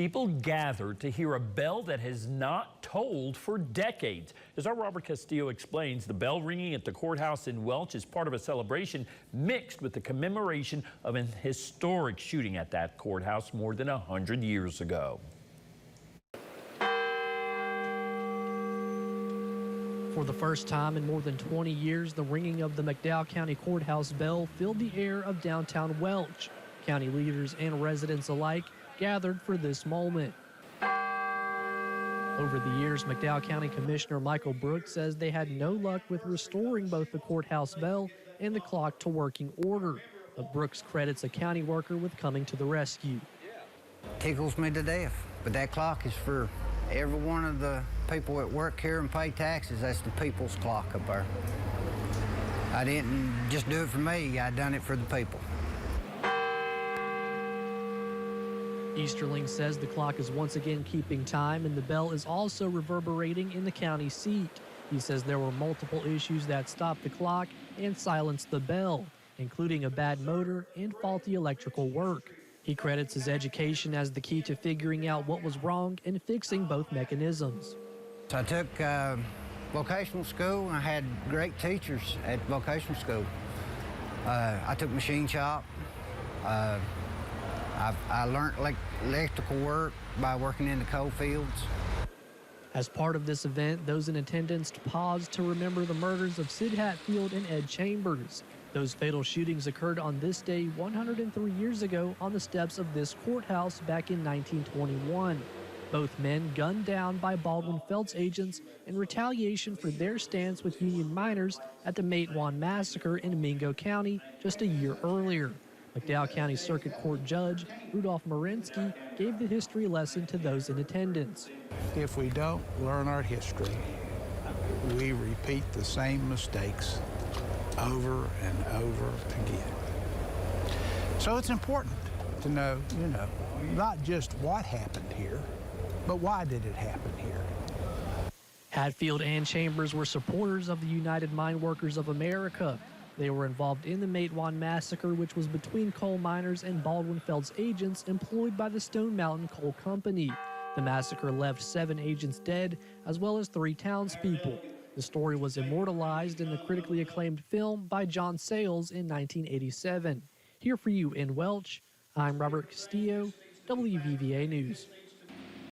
People gathered to hear a bell that has not tolled for decades. As our Robert Castillo explains, the bell ringing at the courthouse in Welch is part of a celebration mixed with the commemoration of an historic shooting at that courthouse more than 100 years ago. For the first time in more than 20 years, the ringing of the McDowell County Courthouse bell filled the air of downtown Welch. County leaders and residents alike gathered for this moment. Over the years, McDowell County Commissioner Michael Brooks says they had no luck with restoring both the courthouse bell and the clock to working order. But Brooks credits a county worker with coming to the rescue. Tickles me to death, but that clock is for every one of the people that work here and pay taxes. That's the people's clock up there. I didn't just do it for me, I done it for the people. Easterling says the clock is once again keeping time, and the bell is also reverberating in the county seat. He says there were multiple issues that stopped the clock and silenced the bell, including a bad motor and faulty electrical work. He credits his education as the key to figuring out what was wrong and fixing both mechanisms. So I took vocational school, and I had great teachers at vocational school. I took machine shop. I learned electrical work by working in the coal fields. As part of this event, those in attendance paused to remember the murders of Sid Hatfield and Ed Chambers. Those fatal shootings occurred on this day 103 years ago on the steps of this courthouse back in 1921. Both men gunned down by Baldwin Felts agents in retaliation for their stance with Union miners at the Matewan Massacre in Mingo County just a year earlier. McDowell County Circuit Court Judge Rudolph Marinsky gave the history lesson to those in attendance. If we don't learn our history, we repeat the same mistakes over and over again. So it's important to know, not just what happened here, but why did it happen here? Hatfield and Chambers were supporters of the United Mine Workers of America. They were involved in the Matewan Massacre, which was between coal miners and Baldwin Felts agents employed by the Stone Mountain Coal Company. The massacre left 7 agents dead, as well as 3 townspeople. The story was immortalized in the critically acclaimed film by John Sayles in 1987. Here for you in Welch, I'm Robert Castillo, WVVA News.